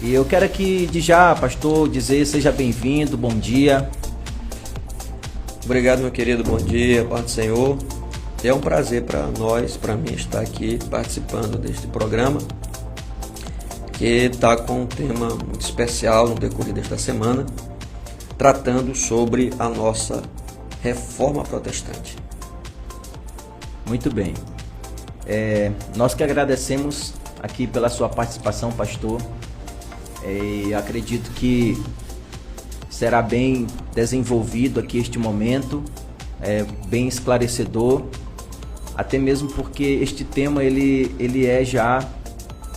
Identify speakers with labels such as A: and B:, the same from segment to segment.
A: E eu quero aqui, de já, pastor, dizer seja bem-vindo, bom dia.
B: Obrigado, meu querido, bom dia, paz do Senhor. É um prazer para nós, para mim, estar aqui participando deste programa, que está com um tema muito especial no decorrer desta semana, tratando sobre a nossa reforma protestante.
A: Muito bem. Nós que agradecemos aqui pela sua participação, pastor. E acredito que será bem desenvolvido aqui este momento, bem esclarecedor, até mesmo porque este tema ele é já,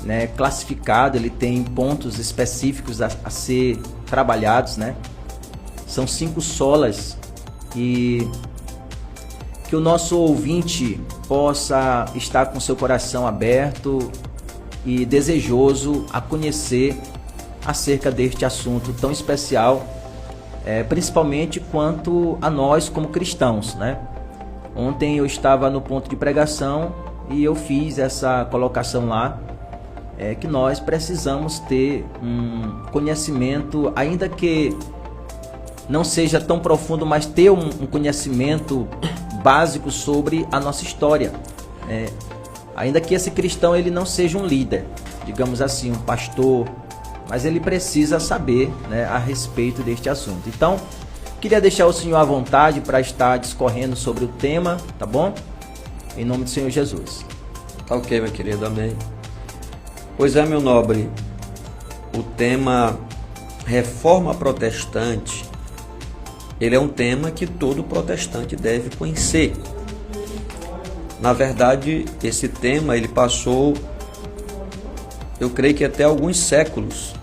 A: né, classificado, ele tem pontos específicos a ser trabalhados, né? São 5 solas e que o nosso ouvinte possa estar com seu coração aberto e desejoso a conhecer acerca deste assunto tão especial, principalmente quanto a nós como cristãos, né? Ontem eu estava no ponto de pregação e eu fiz essa colocação lá, que nós precisamos ter um conhecimento, ainda que não seja tão profundo, mas ter um conhecimento básico sobre a nossa história. Ainda que esse cristão ele não seja um líder, digamos assim, um pastor, mas ele precisa saber, né, a respeito deste assunto. Então, queria deixar o senhor à vontade para estar discorrendo sobre o tema, tá bom? Em nome do Senhor Jesus.
B: Tá ok, meu querido, amém. Pois é, meu nobre, o tema reforma protestante, ele é um tema que todo protestante deve conhecer. Na verdade, esse tema ele passou, eu creio que até alguns séculos,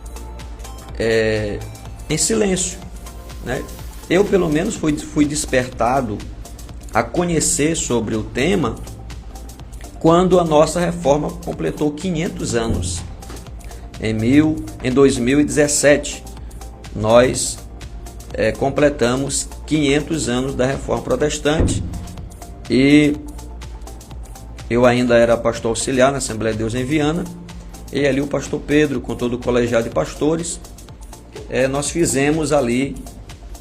B: em silêncio, né? Eu, pelo menos, fui despertado a conhecer sobre o tema quando a nossa reforma completou 500 anos. Em 2017, nós completamos 500 anos da reforma protestante e eu ainda era pastor auxiliar na Assembleia de Deus em Viana, e ali o pastor Pedro, com todo o colegiado de pastores, nós fizemos ali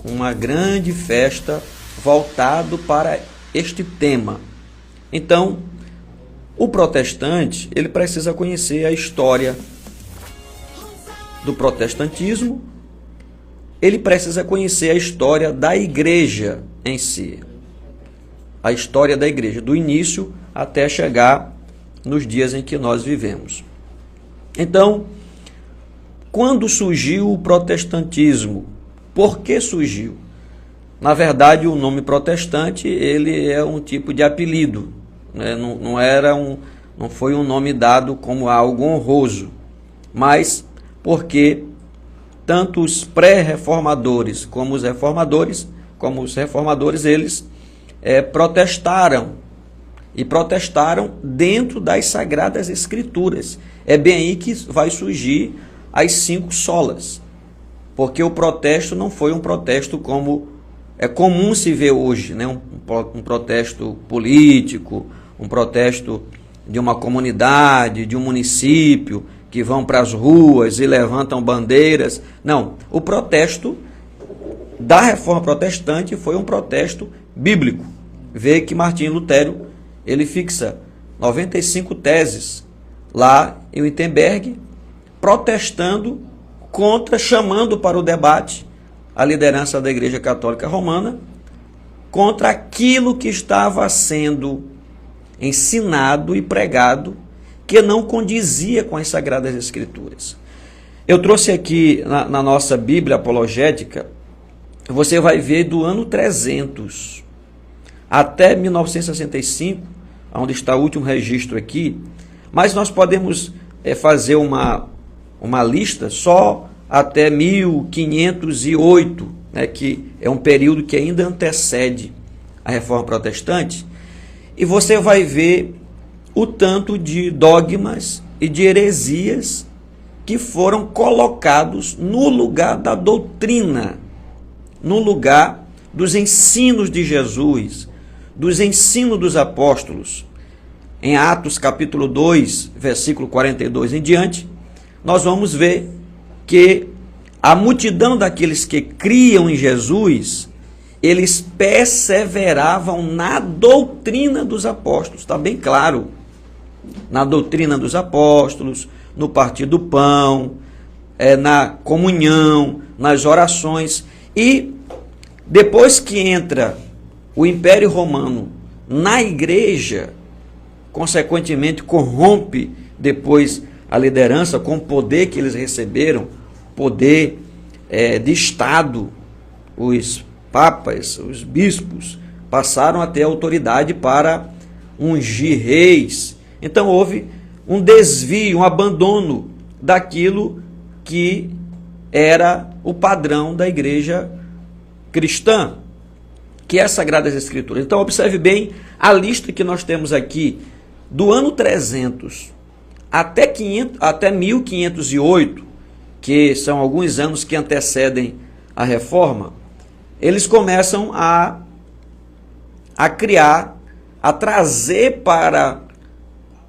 B: uma grande festa voltado para este tema. Então, o protestante, ele precisa conhecer a história do protestantismo, ele precisa conhecer a história da igreja em si, a história da igreja, do início até chegar nos dias em que nós vivemos. Então, quando surgiu o protestantismo? Por que surgiu? Na verdade, o nome protestante ele é um tipo de apelido, né? Não foi um nome dado como algo honroso, mas porque tanto os pré-reformadores como os reformadores, eles protestaram, e protestaram dentro das Sagradas Escrituras. É bem aí que vai surgir as 5 solas, porque o protesto não foi um protesto como é comum se ver hoje, né? Um protesto político, um protesto de uma comunidade, de um município, que vão para as ruas e levantam bandeiras. Não, o protesto da Reforma Protestante foi um protesto bíblico. Vê que Martinho Lutero, ele fixa 95 teses lá em Wittenberg, protestando contra, chamando para o debate a liderança da Igreja Católica Romana contra aquilo que estava sendo ensinado e pregado que não condizia com as Sagradas Escrituras. Eu trouxe aqui na nossa Bíblia apologética, você vai ver do ano 300 até 1965, onde está o último registro aqui, mas nós podemos fazer uma lista só até 1508, né, que é um período que ainda antecede a Reforma Protestante, e você vai ver o tanto de dogmas e de heresias que foram colocados no lugar da doutrina, no lugar dos ensinos de Jesus, dos ensinos dos apóstolos. Em Atos capítulo 2, versículo 42 em diante, nós vamos ver que a multidão daqueles que criam em Jesus, eles perseveravam na doutrina dos apóstolos, está bem claro, na doutrina dos apóstolos, no partir do pão, na comunhão, nas orações. E depois que entra o Império Romano na igreja, consequentemente corrompe depois a liderança com o poder que eles receberam, poder de Estado. Os papas, os bispos passaram a ter autoridade para ungir reis. Então houve um desvio, um abandono daquilo que era o padrão da igreja cristã, que é as Sagradas Escrituras. Então observe bem a lista que nós temos aqui, do ano 300 até 1508, que são alguns anos que antecedem a Reforma. Eles começam a criar, a trazer para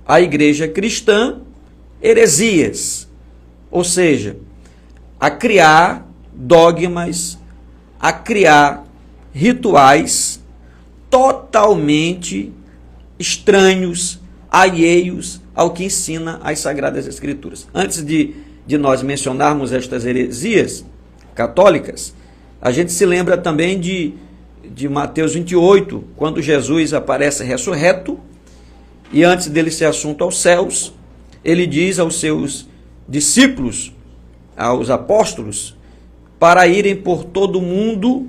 B: a igreja cristã heresias, ou seja, a criar dogmas, a criar rituais totalmente estranhos, alheios ao que ensina as Sagradas Escrituras. Antes de nós mencionarmos estas heresias católicas, a gente se lembra também de Mateus 28, quando Jesus aparece ressurreto, e antes dele ser assunto aos céus, ele diz aos seus discípulos, aos apóstolos, para irem por todo o mundo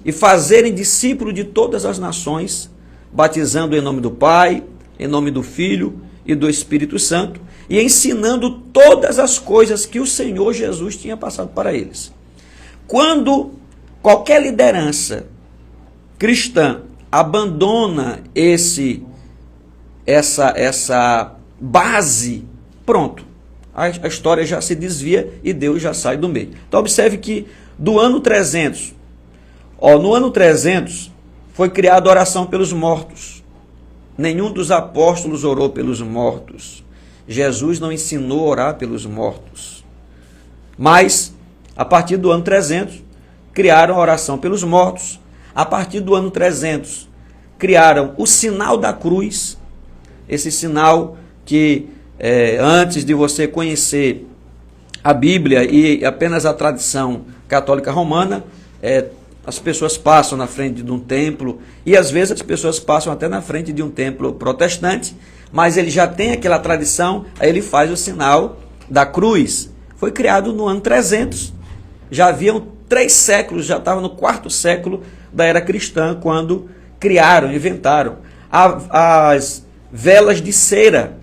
B: e fazerem discípulo de todas as nações, batizando em nome do Pai, em nome do Filho e do Espírito Santo, e ensinando todas as coisas que o Senhor Jesus tinha passado para eles. Quando qualquer liderança cristã abandona essa base, pronto, a história já se desvia e Deus já sai do meio. Então observe que do ano 300, no ano 300 foi criada a oração pelos mortos. Nenhum dos apóstolos orou pelos mortos. Jesus não ensinou a orar pelos mortos. Mas, a partir do ano 300, criaram a oração pelos mortos. A partir do ano 300, criaram o sinal da cruz. Esse sinal que, antes de você conhecer a Bíblia e apenas a tradição católica romana, as pessoas passam na frente de um templo, e às vezes as pessoas passam até na frente de um templo protestante, mas ele já tem aquela tradição, aí ele faz o sinal da cruz. Foi criado no ano 300, já haviam 3 séculos, já estava no 4º século da era cristã, quando criaram, inventaram. As velas de cera,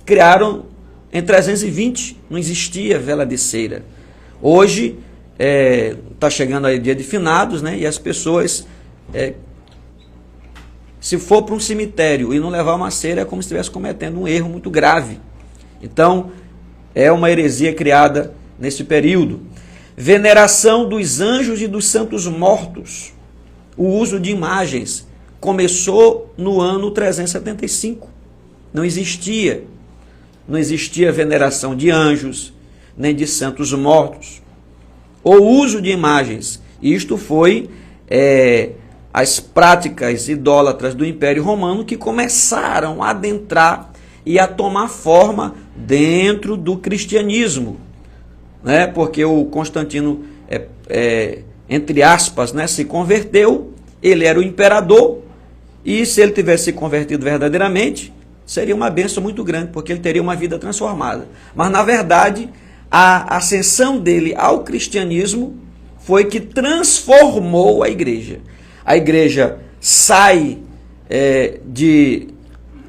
B: criaram em 320, não existia vela de cera. Hoje, está chegando aí dia de finados, né? E as pessoas, se for para um cemitério e não levar uma cera, é como se estivesse cometendo um erro muito grave. Então, é uma heresia criada nesse período. Veneração dos anjos e dos santos mortos. O uso de imagens começou no ano 375. Não existia veneração de anjos, nem de santos mortos. O uso de imagens. Isto foi as práticas idólatras do Império Romano que começaram a adentrar e a tomar forma dentro do cristianismo. Né? Porque o Constantino, entre aspas, né, se converteu, ele era o imperador, e se ele tivesse se convertido verdadeiramente, seria uma bênção muito grande, porque ele teria uma vida transformada. Mas, na verdade, a ascensão dele ao cristianismo foi que transformou a igreja. A igreja sai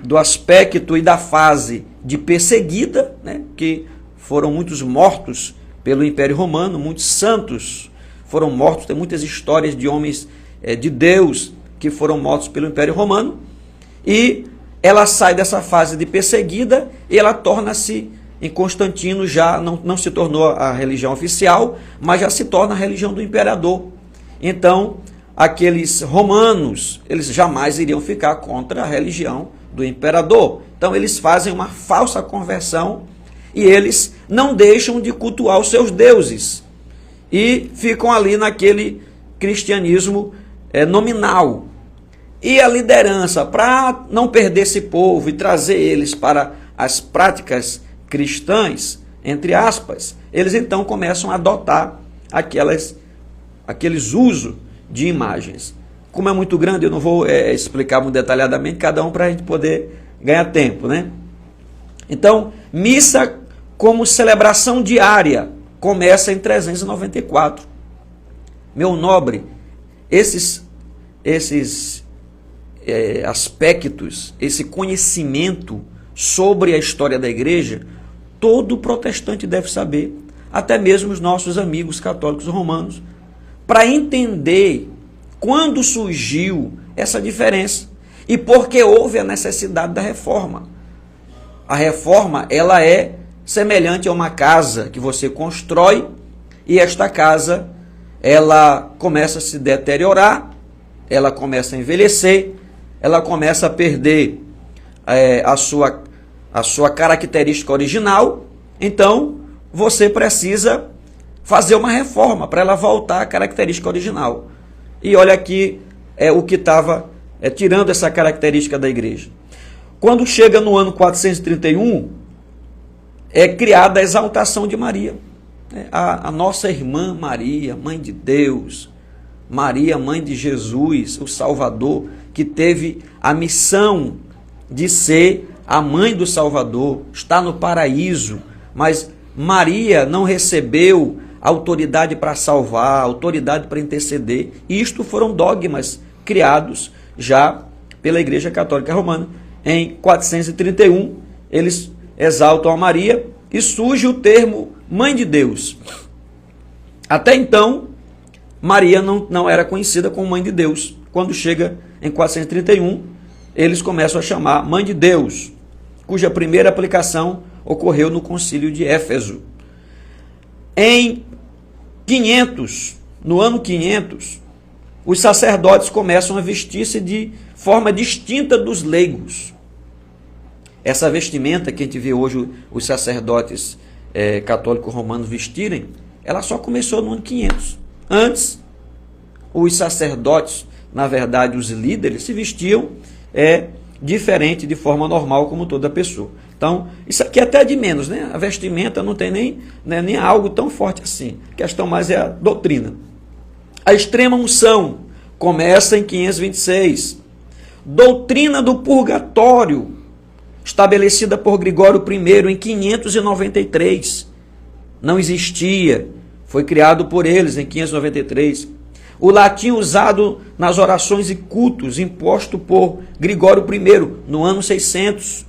B: do aspecto e da fase de perseguida, né, que foram muitos mortos pelo Império Romano, muitos santos foram mortos, tem muitas histórias de homens de Deus que foram mortos pelo Império Romano, e ela sai dessa fase de perseguida e ela torna-se, em Constantino já não se tornou a religião oficial, mas já se torna a religião do imperador. Então, aqueles romanos, eles jamais iriam ficar contra a religião do imperador. Então, eles fazem uma falsa conversão e eles não deixam de cultuar os seus deuses e ficam ali naquele cristianismo nominal. E a liderança, para não perder esse povo e trazer eles para as práticas cristãs, entre aspas, eles então começam a adotar aqueles usos de imagens. Como é muito grande, eu não vou explicar muito detalhadamente cada um para a gente poder ganhar tempo, né? Então, missa como celebração diária começa em 394. Meu nobre, esses aspectos, esse conhecimento sobre a história da igreja, todo protestante deve saber, até mesmo os nossos amigos católicos romanos, para entender quando surgiu essa diferença e por que houve a necessidade da reforma. A reforma, ela é semelhante a uma casa que você constrói e esta casa, ela começa a se deteriorar, ela começa a envelhecer, ela começa a perder a sua característica original. Então, você precisa fazer uma reforma para ela voltar à característica original. E olha aqui o que estava tirando essa característica da igreja. Quando chega no ano 431, é criada a exaltação de Maria. A nossa irmã Maria, mãe de Deus, Maria, mãe de Jesus, o Salvador, que teve a missão de ser a mãe do Salvador, está no paraíso, mas Maria não recebeu autoridade para salvar, autoridade para interceder. Isto foram dogmas criados já pela Igreja Católica Romana. Em 431, eles exaltam a Maria e surge o termo Mãe de Deus. Até então, Maria não era conhecida como Mãe de Deus. Quando chega em 431, eles começam a chamar Mãe de Deus, cuja primeira aplicação ocorreu no Concílio de Éfeso. Em 500, no ano 500, os sacerdotes começam a vestir-se de forma distinta dos leigos. Essa vestimenta que a gente vê hoje os sacerdotes católicos romanos vestirem, ela só começou no ano 500. Antes, os sacerdotes, na verdade os líderes, se vestiam diferente, de forma normal, como toda pessoa. Então, isso aqui é até de menos, né? A vestimenta não tem nem algo tão forte assim. A questão mais é a doutrina. A extrema unção começa em 526. Doutrina do purgatório, estabelecida por Gregório I em 593. Não existia. Foi criado por eles em 593. O latim usado nas orações e cultos, imposto por Gregório I no ano 600.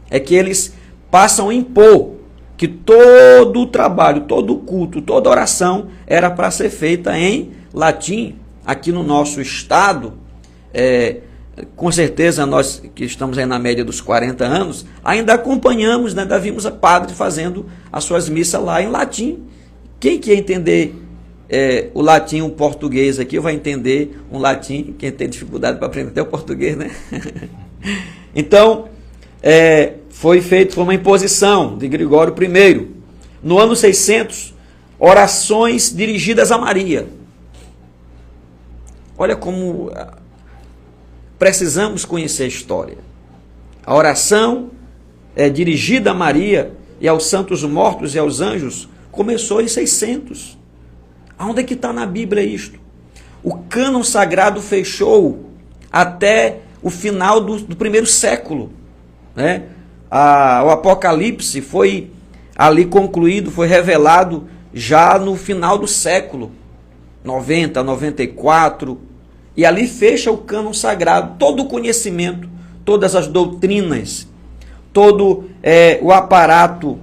B: É que eles passam a impor que todo o trabalho, todo o culto, toda oração era para ser feita em latim. Aqui no nosso estado, com certeza nós que estamos aí na média dos 40 anos, ainda acompanhamos, ainda vimos a padre fazendo as suas missas lá em latim. Quem quer entender o latim, o português aqui, vai entender um latim, quem tem dificuldade para aprender até o português, né? Então, foi uma imposição de Gregório I. No ano 600, orações dirigidas a Maria. Olha como precisamos conhecer a história. A oração dirigida a Maria e aos santos mortos e aos anjos começou em 600. Aonde é que está na Bíblia isto? O cânon sagrado fechou até o final do primeiro século, né? O Apocalipse foi ali concluído, foi revelado já no final do século 90, 94, e ali fecha o cânon sagrado, todo o conhecimento, todas as doutrinas, todo o aparato,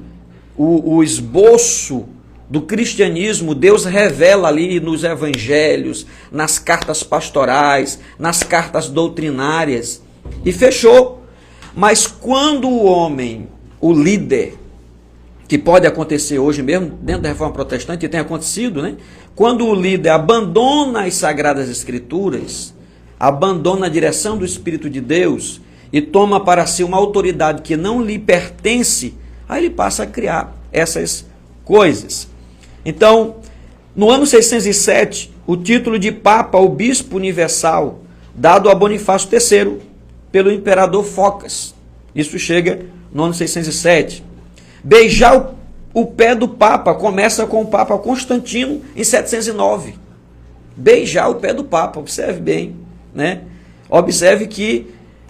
B: o esboço do cristianismo, Deus revela ali nos evangelhos, nas cartas pastorais, nas cartas doutrinárias, e fechou. Mas quando o homem, o líder, que pode acontecer hoje mesmo, dentro da Reforma Protestante, e tem acontecido, né? Quando o líder abandona as Sagradas Escrituras, abandona a direção do Espírito de Deus e toma para si uma autoridade que não lhe pertence, Aí ele passa a criar essas coisas. Então, no ano 607, o título de Papa ou Bispo Universal, dado a Bonifácio III pelo imperador Focas. Isso chega no ano 607. Beijar o pé do Papa começa com o Papa Constantino em 709. Beijar o pé do Papa, observe bem, né? Observe que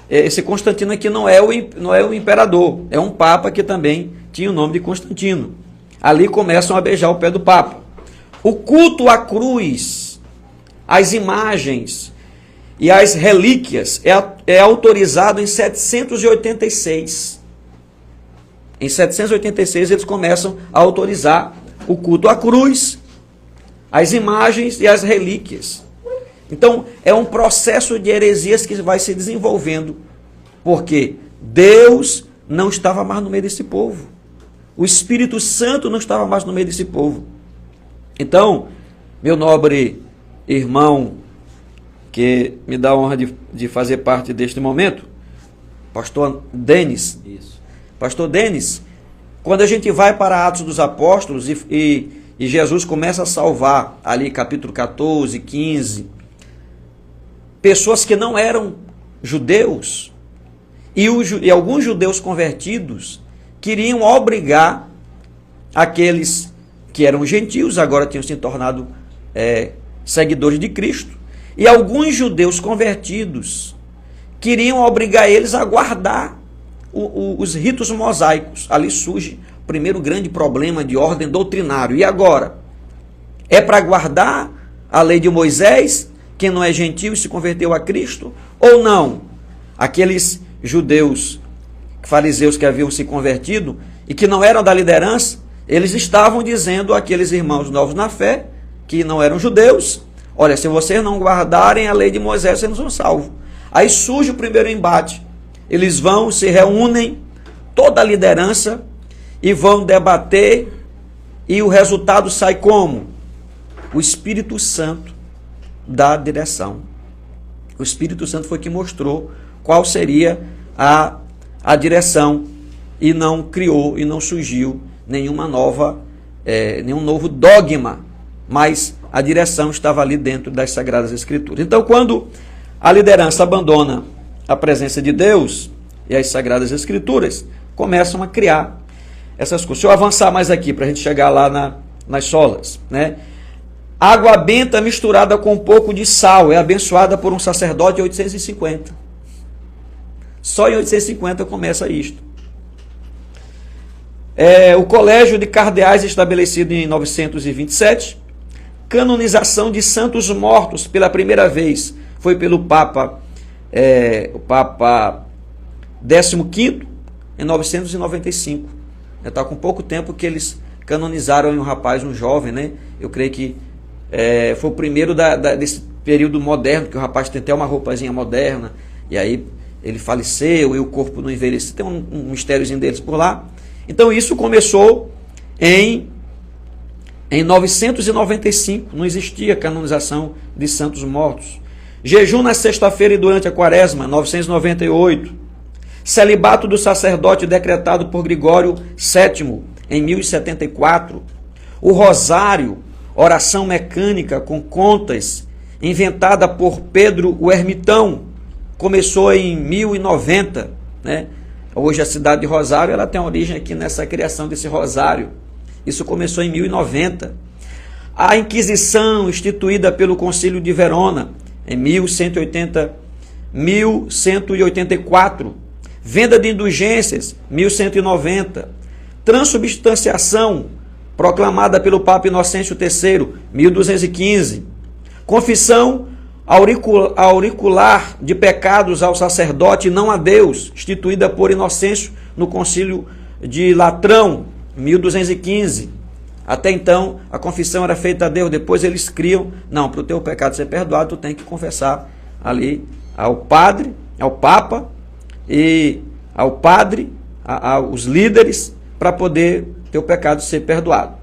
B: esse Constantino aqui não é o imperador, é um Papa que também tinha o nome de Constantino. Ali começam a beijar o pé do Papa. O culto à cruz, as imagens e as relíquias é autorizado em 786. Em 786 eles começam a autorizar o culto à cruz, as imagens e as relíquias. Então é um processo de heresias que vai se desenvolvendo, porque Deus não estava mais no meio desse povo. O Espírito Santo não estava mais no meio desse povo. Então, meu nobre irmão, que me dá a honra de fazer parte deste momento, pastor Denis.
A: Isso.
B: Pastor Denis, quando a gente vai para Atos dos Apóstolos e Jesus começa a salvar, ali capítulo 14, 15, pessoas que não eram judeus, e alguns judeus convertidos queriam obrigar aqueles que eram gentios, agora tinham se tornado seguidores de Cristo, e alguns judeus convertidos queriam obrigar eles a guardar os ritos mosaicos. Ali surge o primeiro grande problema de ordem doutrinário. E agora? É para guardar a lei de Moisés, quem não é gentio e se converteu a Cristo, ou não? Aqueles judeus, fariseus que haviam se convertido e que não eram da liderança, eles estavam dizendo àqueles irmãos novos na fé, que não eram judeus, olha, se vocês não guardarem a lei de Moisés, vocês não são salvos. Aí surge o primeiro embate. Eles vão, se reúnem, toda a liderança, e vão debater, e o resultado sai como? O Espírito Santo dá a direção. O Espírito Santo foi que mostrou qual seria a direção, e não criou, e não surgiu nenhum novo dogma, mas a direção estava ali dentro das Sagradas Escrituras. Então, quando a liderança abandona a presença de Deus e as Sagradas Escrituras, começam a criar essas coisas. Deixa eu avançar mais aqui, para a gente chegar lá nas solas, né? Água benta misturada com um pouco de sal é abençoada por um sacerdote em 850. Só em 850 começa isto. O Colégio de Cardeais, estabelecido em 927, canonização de santos mortos pela primeira vez foi pelo Papa o Papa 15º, em 995. Está com pouco tempo que eles canonizaram um rapaz, um jovem, né? Eu creio que foi o primeiro desse período moderno, que o rapaz tem até uma roupazinha moderna, e aí ele faleceu e o corpo não envelheceu. Tem um mistériozinho deles por lá. Então isso começou em 995, não existia canonização de santos mortos. Jejum na sexta-feira e durante a quaresma, 998. Celibato do sacerdote decretado por Gregório VII, em 1074. O rosário, oração mecânica com contas, inventada por Pedro o Ermitão, começou em 1090, né? Hoje a cidade de Rosário, ela tem origem aqui nessa criação desse rosário. Isso começou em 1090. A Inquisição, instituída pelo Concílio de Verona, em 1184. Venda de indulgências, 1190. Transubstanciação, proclamada pelo Papa Inocêncio III, 1215. Confissão auricular de pecados ao sacerdote e não a Deus, instituída por Inocêncio no Concílio de Latrão, 1215. Até então, a confissão era feita a Deus, depois eles criam, não, para o teu pecado ser perdoado, tu tem que confessar ali ao padre, ao Papa, e ao padre, aos líderes, para poder teu pecado ser perdoado.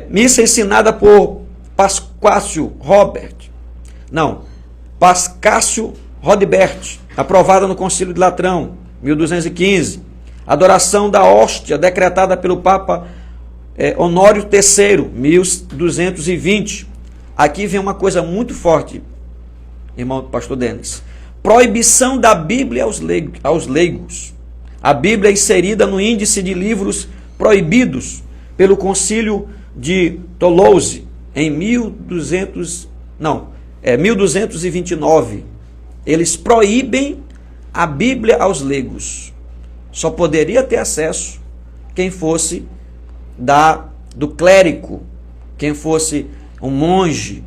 B: Missa ensinada por Pascácio Rodbert, aprovada no Concílio de Latrão, 1215. Adoração da hóstia, decretada pelo Papa Honório III, 1220. Aqui vem uma coisa muito forte, irmão pastor Denis. Proibição da Bíblia aos leigos. A Bíblia é inserida no índice de livros proibidos pelo Concílio de Toulouse em 1229. Eles proíbem a Bíblia aos leigos. Só poderia ter acesso quem fosse do clérigo, quem fosse um monge,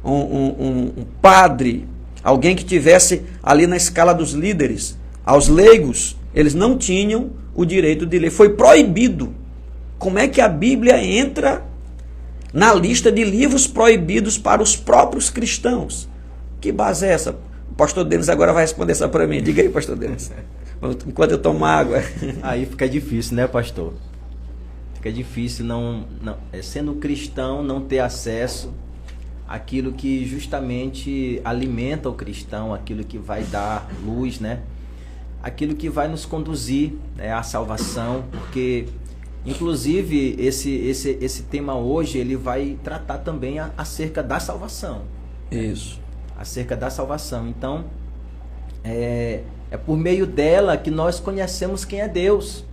B: um padre, alguém que tivesse ali na escala dos líderes. Aos leigos, eles não tinham o direito de ler. Foi proibido. Como é que a Bíblia entra na lista de livros proibidos para os próprios cristãos? Que base é essa? O pastor Denis agora vai responder essa para mim. Diga aí, pastor Denis. Enquanto eu tomo água.
A: Aí fica difícil, né, pastor? Fica difícil sendo cristão, não ter acesso àquilo que justamente alimenta o cristão, aquilo que vai dar luz, né? Aquilo que vai nos conduzir, né, à salvação, porque inclusive esse tema hoje ele vai tratar também acerca da salvação.
B: Isso.
A: Acerca da salvação. Então, é por meio dela que nós conhecemos quem é Deus.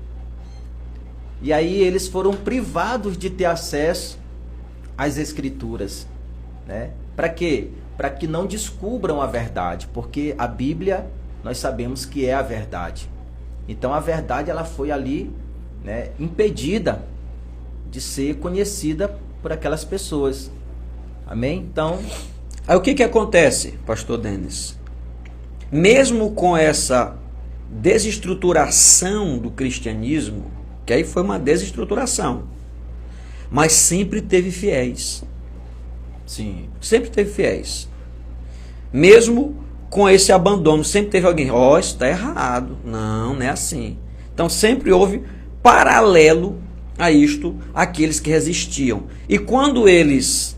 A: E aí eles foram privados de ter acesso às Escrituras, né? Para quê? Para que não descubram a verdade, porque a Bíblia nós sabemos que é a verdade. Então a verdade ela foi ali, né, impedida de ser conhecida por aquelas pessoas. Amém? Então,
B: aí o que acontece, pastor Denis? Mesmo com essa desestruturação do cristianismo, que aí foi uma desestruturação, mas sempre teve fiéis.
A: Sim.
B: Sempre teve fiéis. Mesmo com esse abandono, sempre teve alguém, isso está errado. Não é assim. Então sempre houve paralelo a isto, aqueles que resistiam. E quando eles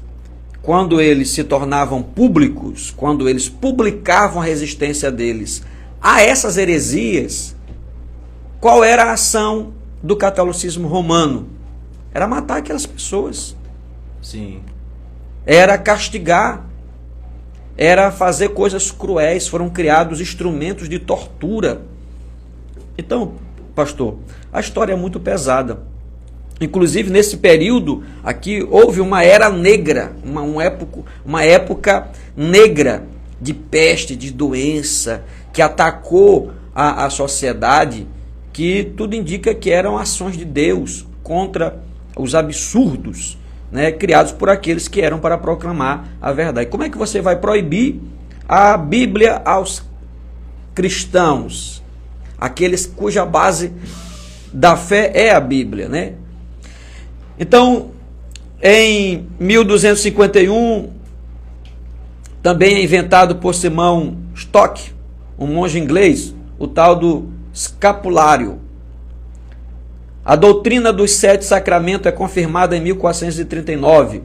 B: se tornavam públicos, quando eles publicavam a resistência deles a essas heresias, qual era a ação do catolicismo romano? Era matar aquelas pessoas.
A: Sim.
B: Era castigar. Era fazer coisas cruéis. Foram criados instrumentos de tortura. Então, pastor, a história é muito pesada. Inclusive, nesse período aqui, houve uma era negra, uma época negra de peste, de doença, que atacou a sociedade, que tudo indica que eram ações de Deus contra os absurdos, né, criados por aqueles que eram para proclamar a verdade. Como é que você vai proibir a Bíblia aos cristãos, aqueles cuja base da fé é a Bíblia, né? Então, em 1251, também é inventado por Simão Stock, um monge inglês, o tal do escapulário. A doutrina dos 7 sacramentos é confirmada em 1439.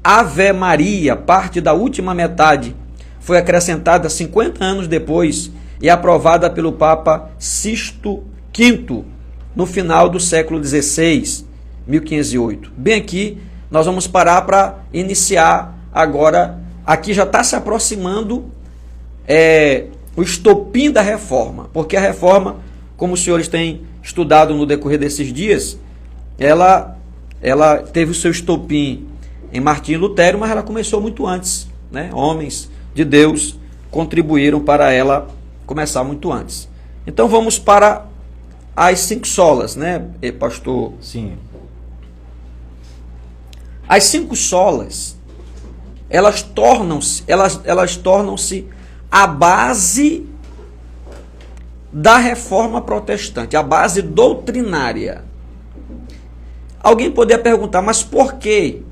B: Ave Maria, parte da última metade, foi acrescentada 50 anos depois e aprovada pelo Papa Sixto V no final do século XVI, 1508. Bem aqui, nós vamos parar para iniciar agora. Aqui já está se aproximando o estopim da reforma, porque a reforma, como os senhores têm estudado no decorrer desses dias, ela teve o seu estopim em Martinho Lutero, mas ela começou muito antes, né? Homens de Deus contribuíram para ela começar muito antes. Então vamos para as 5 solas, né, pastor?
A: Sim.
B: As 5 solas, elas tornam-se a base da reforma protestante, a base doutrinária. Alguém poderia perguntar, mas por que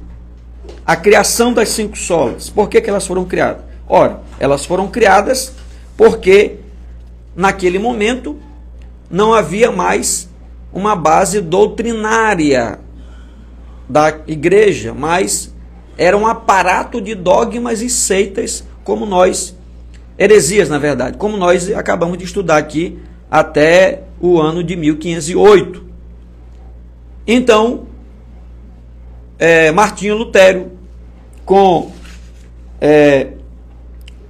B: a criação das 5 solas? Por que elas foram criadas? Ora, elas foram criadas porque naquele momento não havia mais uma base doutrinária da igreja, mas era um aparato de dogmas e seitas, como nós, heresias na verdade, como nós acabamos de estudar aqui até o ano de 1508. Então, Martinho Lutero, com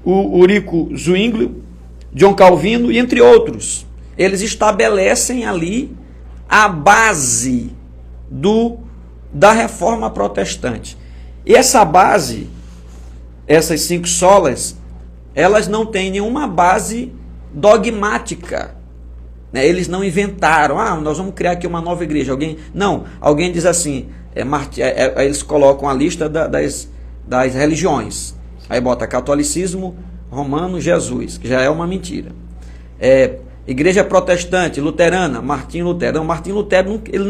B: o Ulrico Zwinglio, John Calvino e entre outros, eles estabelecem ali a base da reforma protestante. E essa base, essas 5 solas, elas não têm nenhuma base dogmática. Eles não inventaram, nós vamos criar aqui uma nova igreja. Alguém diz assim, eles colocam a lista das religiões. Aí bota catolicismo, romano, Jesus, que já é uma mentira. Igreja protestante, luterana, Martinho Lutero. Martinho Lutero, ele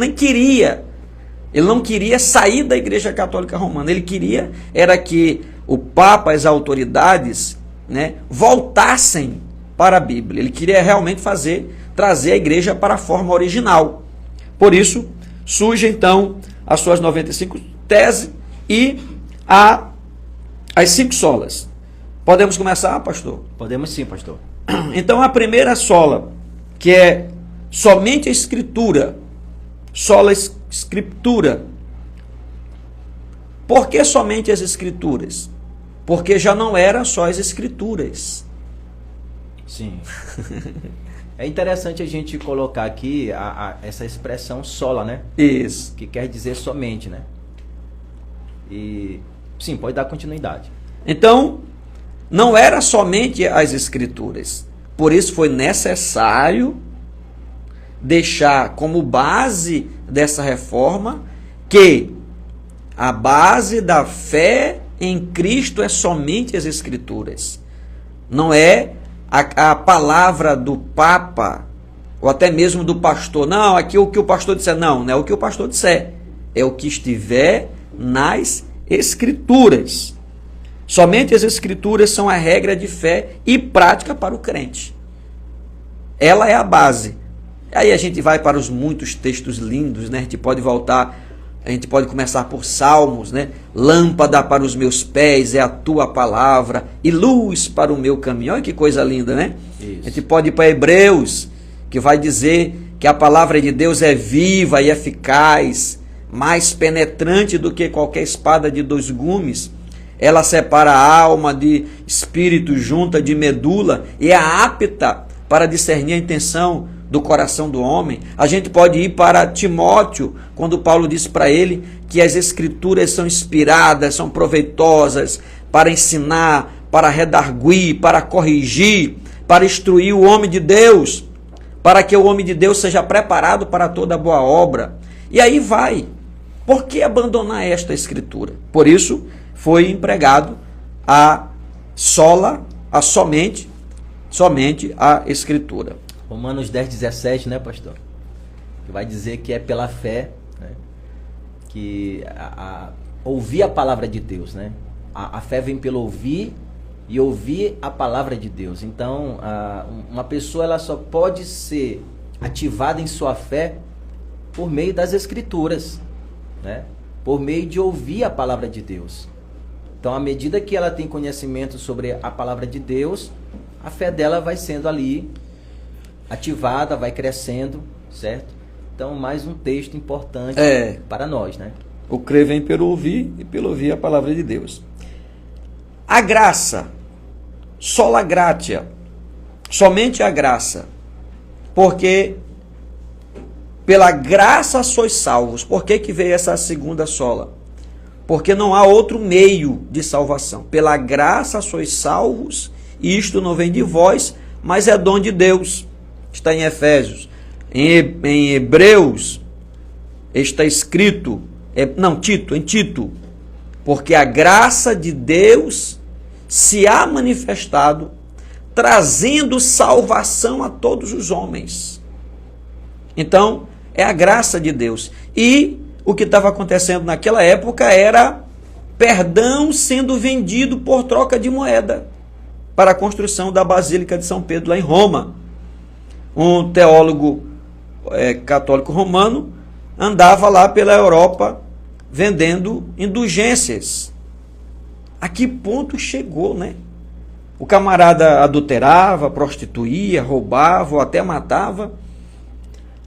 B: não queria sair da igreja católica romana. Ele queria era que o Papa, as autoridades, voltassem para a Bíblia. Ele queria realmente trazer a igreja para a forma original. Por isso, surge então as suas 95 teses e as 5 solas. Podemos começar, pastor?
A: Podemos sim, pastor.
B: Então, a primeira sola, que é somente a Escritura, sola Escritura. Por que somente as Escrituras? Porque já não eram só as Escrituras.
A: Sim. É interessante a gente colocar aqui essa expressão sola, né?
B: Isso.
A: Que quer dizer somente, né? E sim, pode dar continuidade.
B: Então, não era somente as Escrituras. Por isso foi necessário deixar como base dessa reforma que a base da fé em Cristo é somente as Escrituras. Não é a palavra do Papa, ou até mesmo do pastor. Não, aqui o que o pastor disser. Não é o que o pastor disser. É o que estiver nas Escrituras. Somente as Escrituras são a regra de fé e prática para o crente. Ela é a base. Aí a gente vai para os muitos textos lindos, né? A gente pode começar por Salmos, né? Lâmpada para os meus pés é a tua palavra e luz para o meu caminho. Olha que coisa linda, né? Isso. A gente pode ir para Hebreus, que vai dizer que a palavra de Deus é viva e eficaz, mais penetrante do que qualquer espada de 2 gumes. Ela separa a alma de espírito, junta de medula e é apta para discernir a intenção do coração do homem. A gente pode ir para Timóteo, quando Paulo disse para ele que as Escrituras são inspiradas, são proveitosas para ensinar, para redarguir, para corrigir, para instruir o homem de Deus, para que o homem de Deus seja preparado para toda boa obra. E aí vai. Por que abandonar esta Escritura? Por isso foi empregado somente a Escritura.
A: Romanos 10:17, né, pastor? Que vai dizer que é pela fé, né, que ouvir a palavra de Deus, né? A fé vem pelo ouvir e ouvir a palavra de Deus. Então, uma pessoa ela só pode ser ativada em sua fé por meio das Escrituras, né? Por meio de ouvir a palavra de Deus. Então, à medida que ela tem conhecimento sobre a palavra de Deus, a fé dela vai sendo ali ativada, vai crescendo, certo? Então, mais um texto importante para nós, né?
B: O crer vem pelo ouvir e pelo ouvir a palavra de Deus. A graça, sola gratia, somente a graça, porque pela graça sois salvos. Por que veio essa segunda sola? Porque não há outro meio de salvação. Pela graça sois salvos, e isto não vem de vós, mas é dom de Deus. Está em Efésios. Em Hebreus está escrito, em Tito, porque a graça de Deus se há manifestado, trazendo salvação a todos os homens. Então, é a graça de Deus. E o que estava acontecendo naquela época era perdão sendo vendido por troca de moeda para a construção da Basílica de São Pedro, lá em Roma. Um teólogo católico romano andava lá pela Europa vendendo indulgências. A que ponto chegou, né? O camarada adulterava, prostituía, roubava ou até matava.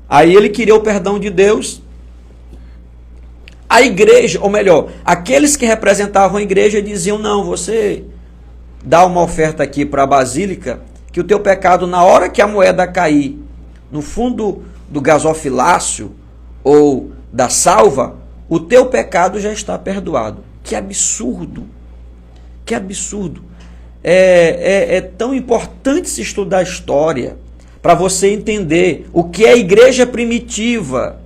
B: Aí ele queria o perdão de Deus. A igreja, ou melhor, aqueles que representavam a igreja diziam, não, você dá uma oferta aqui para a basílica, que o teu pecado, na hora que a moeda cair no fundo do gasofilácio ou da salva, o teu pecado já está perdoado. Que absurdo! Que absurdo! É tão importante se estudar a história para você entender o que é a igreja primitiva,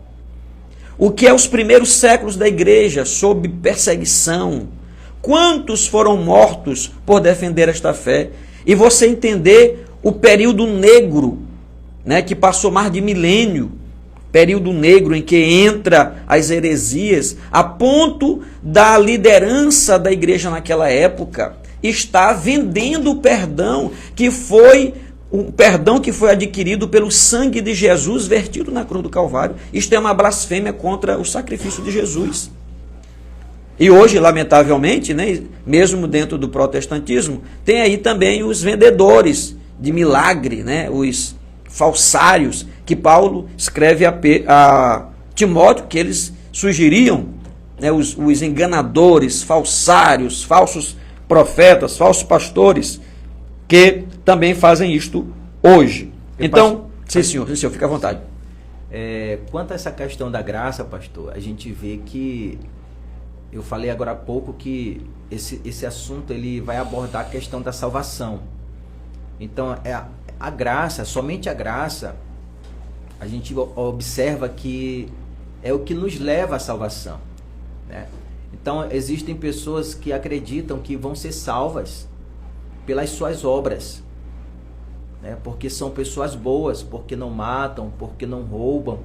B: o que é os primeiros séculos da igreja sob perseguição, quantos foram mortos por defender esta fé, e você entender o período negro, né, que passou mais de milênio, período negro em que entra as heresias, a ponto da liderança da igreja naquela época está vendendo o perdão que foi adquirido pelo sangue de Jesus vertido na cruz do Calvário. Isto é uma blasfêmia contra o sacrifício de Jesus. E hoje, lamentavelmente, né, mesmo dentro do protestantismo, tem aí também os vendedores de milagre, né, os falsários, que Paulo escreve a Timóteo, que eles sugeriam, né, os enganadores, falsários, falsos profetas, falsos pastores, que também fazem isto hoje. Então, sim senhor, fica à vontade.
A: Quanto a essa questão da graça, pastor, a gente vê que, eu falei agora há pouco que esse assunto ele vai abordar a questão da salvação. Então, a graça, somente a graça, a gente observa que é o que nos leva à salvação, né? Então, existem pessoas que acreditam que vão ser salvas pelas suas obras, né? Porque são pessoas boas, porque não matam, porque não roubam,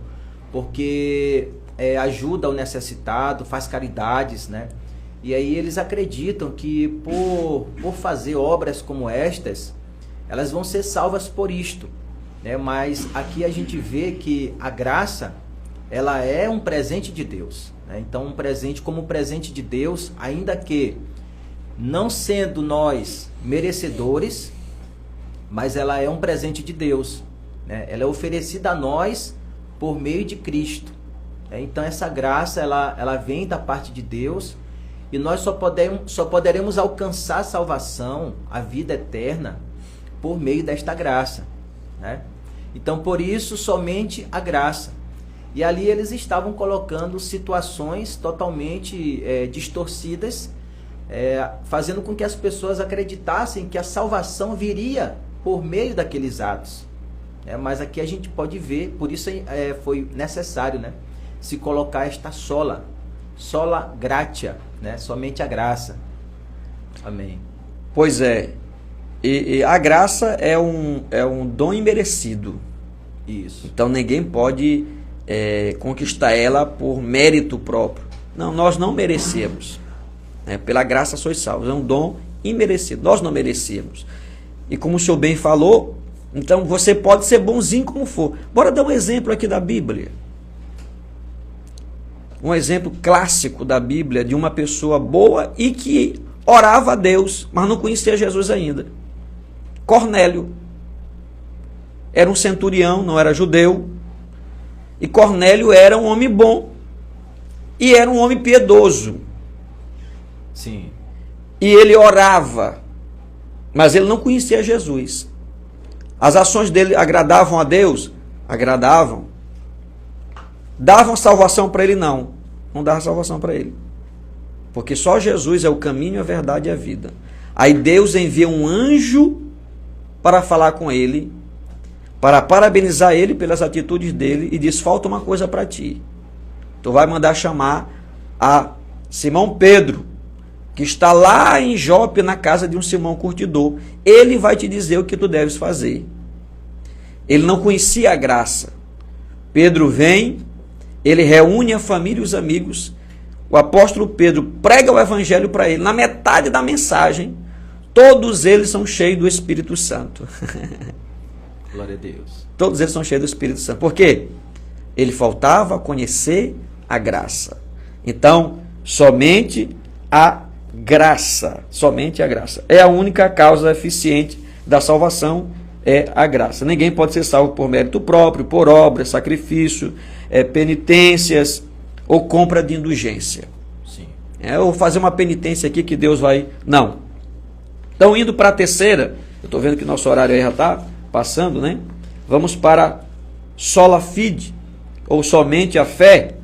A: porque ajuda o necessitado, faz caridades, né? E aí eles acreditam que por fazer obras como estas, elas vão ser salvas por isto, né? Mas aqui a gente vê que a graça, ela é um presente de Deus, né? Então um presente como um presente de Deus, ainda que não sendo nós merecedores, mas ela é um presente de Deus, né? Ela é oferecida a nós por meio de Cristo, né? Então essa graça, ela vem da parte de Deus, e nós só poderemos alcançar a salvação, a vida eterna, por meio desta graça, né? Então por isso somente a graça. E ali eles estavam colocando situações totalmente distorcidas, fazendo com que as pessoas acreditassem que a salvação viria por meio daqueles atos. Mas aqui a gente pode ver, por isso foi necessário, né, se colocar esta sola gratia, né, somente a graça. Amém.
B: Pois é, e a graça é um dom imerecido.
A: Isso.
B: Então ninguém pode conquistar ela por mérito próprio. Não, nós não merecemos. Pela graça sois salvos. É um dom imerecido. Nós não merecemos. E como o senhor bem falou, então você pode ser bonzinho como for. Bora dar um exemplo aqui da Bíblia. Um exemplo clássico da Bíblia de uma pessoa boa e que orava a Deus, mas não conhecia Jesus ainda. Cornélio. Era um centurião, não era judeu. E Cornélio era um homem bom. E era um homem piedoso.
A: Sim.
B: E ele orava, mas ele não conhecia Jesus. As ações dele agradavam a Deus? Agradavam. Davam salvação para ele? Não dava salvação para ele. Porque só Jesus é o caminho, a verdade e a vida. Aí Deus envia um anjo para falar com ele, para parabenizar ele pelas atitudes dele, e diz: falta uma coisa para ti. Tu vai mandar chamar a Simão Pedro, que está lá em Jope, na casa de um Simão curtidor. Ele vai te dizer o que tu deves fazer. Ele não conhecia a graça. Pedro vem, ele reúne a família e os amigos. O apóstolo Pedro prega o evangelho para ele. Na metade da mensagem, todos eles são cheios do Espírito Santo.
A: Glória a Deus.
B: Todos eles são cheios do Espírito Santo. Por quê? Ele faltava conhecer a graça. Então, somente a graça, somente a graça. É a única causa eficiente da salvação, é a graça. Ninguém pode ser salvo por mérito próprio, por obra, sacrifício, penitências ou compra de indulgência.
A: Sim.
B: Eu vou fazer uma penitência aqui que Deus vai... Não. Então, indo para a terceira, eu estou vendo que nosso horário aí já está passando, né? Vamos para sola fide, ou somente a fé,